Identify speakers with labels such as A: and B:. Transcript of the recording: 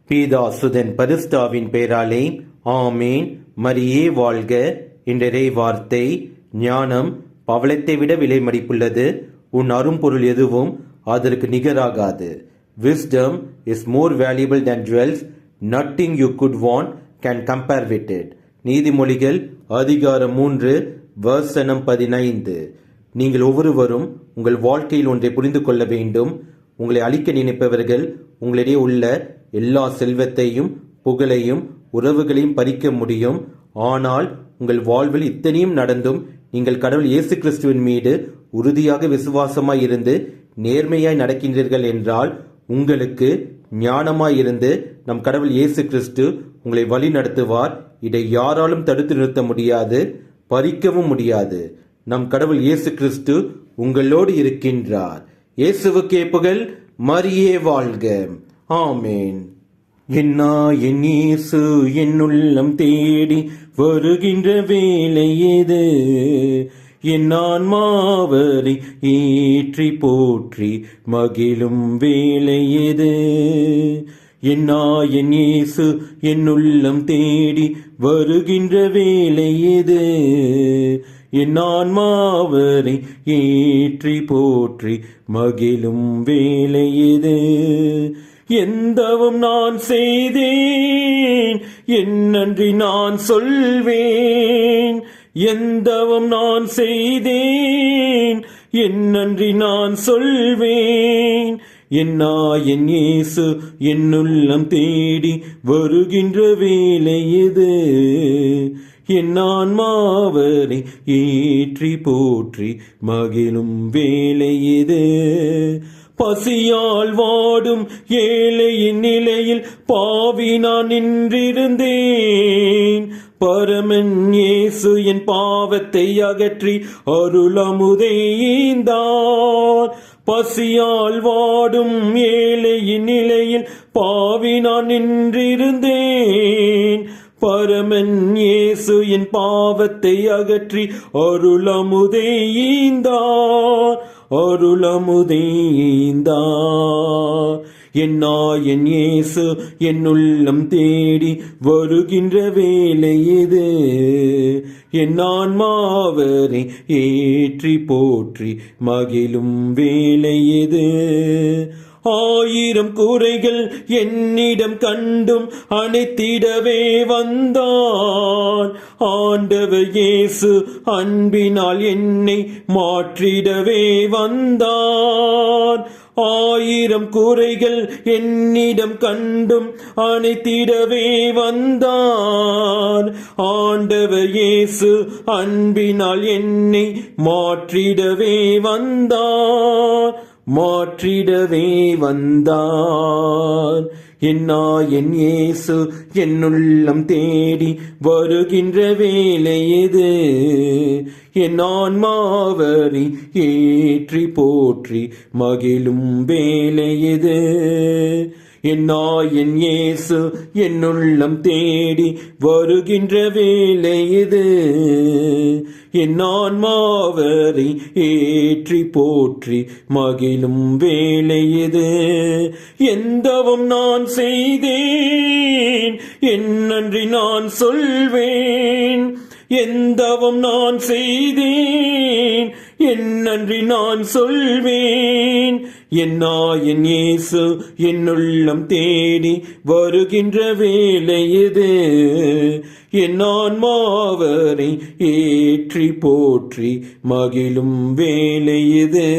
A: பீதா சுதன் பரிசுத்தாவின் பெயராலே ஆமேன். மரியே வாழ்க. இன்றைய வார்த்தை, ஞானம் பவளத்தை விட விலை மதிப்புள்ளது, உன் அரும்பொருள் எதுவும் அதற்கு நிகராகாது. Wisdom is more valuable than jewels. Nothing you could want can compare with it. நீதிமொழிகள் அதிகாரம் 3 வசனம் 15. நீங்கள் ஒவ்வொருவரும் உங்கள் வாழ்க்கையில் ஒன்றை புரிந்து கொள்ள வேண்டும். உங்களை அழிக்க நினைப்பவர்கள் உங்களிடையே உள்ள எல்லா செல்வத்தையும் புகழையும் உறவுகளையும் பறிக்க முடியும். ஆனால் உங்கள் வாழ்வில் இத்தனையும் நடந்தும் நீங்கள் கடவுள் இயேசு கிறிஸ்துவின் மீது உறுதியாக விசுவாசமாய் இருந்து நேர்மையாய் நடக்கின்றீர்கள் என்றால் உங்களுக்கு ஞானமாய் இருந்து நம் கடவுள் இயேசு கிறிஸ்து உங்களை வழி நடத்துவார். இதை யாராலும் தடுத்து நிறுத்த முடியாது, பறிக்கவும் முடியாது. நம் கடவுள் இயேசு கிறிஸ்து உங்களோடு இருக்கின்றார். இயேசுவுக்கே புகழ். மரியே வாழ்க. ஆமேன். என் இயேசு என் உள்ளம் தேடி வருகின்ற வேலை எது? என் ஆன்மாவரை ஏற்றி போற்றி மகிழும் வேலை எது? என் இயேசு என் உள்ளம் தேடி வருகின்ற வேலை எது? என் ஆன்மாவரை ஏற்றி போற்றி மகிழும் வேலை எது? எந்தவும் நான் செய்தேன், என் நன்றி நான் சொல்வேன். எந்தவும் நான் செய்தேன், என் நன்றி நான் சொல்வேன். என் இயேசு என் உள்ளம் தேடி வருகின்ற வேலை எது? என் ஆன்மாவரை ஏற்றி போற்றி மகிழும் வேலை எது? பசியால் வாடும் ஏழையின் நிலையில் பாவி நான் நின்றிருந்தேன். பரமன் இயேசு என் பாவத்தை அகற்றி அருளமுதை ஈந்தார். பசியால் வாடும் ஏழையின் நிலையில் பாவி நான் நின்றிருந்தேன். பரமன் இயேசு என் பாவத்தை அகற்றி அருளமுதை ஈந்தார். அருளமுதை ஈந்தார். என் இயேசு என் உள்ளம் தேடி வருகின்ற வேலை எது? என் ஆன்மாவரை ஏற்றி போற்றி மகிழும் வேலை எது? 1000 குறைகள் என்னிடம் கண்டும் அணைத்திடவே வந்தான். ஆண்டவர் இயேசு அன்பினால் என்னை மாற்றிடவே வந்தான். 1000 குறைகள் என்னிடம் கண்டும் அணைத்திடவே வந்தான். ஆண்டவர் இயேசு அன்பினால் என்னை மாற்றிடவே வந்தான். மாற்றிடவே வந்தான். என் இயேசு என் உள்ளம் தேடி வருகின்ற வேலை எது? என் ஆன்மாவரை ஏற்றி போற்றி மகிழும் வேலை எது? என் இயேசு என் உள்ளம் தேடி வருகின்ற வேலை எது? என் ஆன்மாவரை ஏற்றி போற்றி மகிழும் வேலை எது? எந்தவும் நான் செய்தேன், என் நன்றி நான் சொல்வேன். எந்தவும் நான் செய்தேன், என் நன்றி நான் சொல்வேன். என் இயேசு என் உள்ளம் தேடி வருகின்ற வேலை எது? என் ஆன்மாவரை ஏற்றி போற்றி மகிழும் வேலை எது?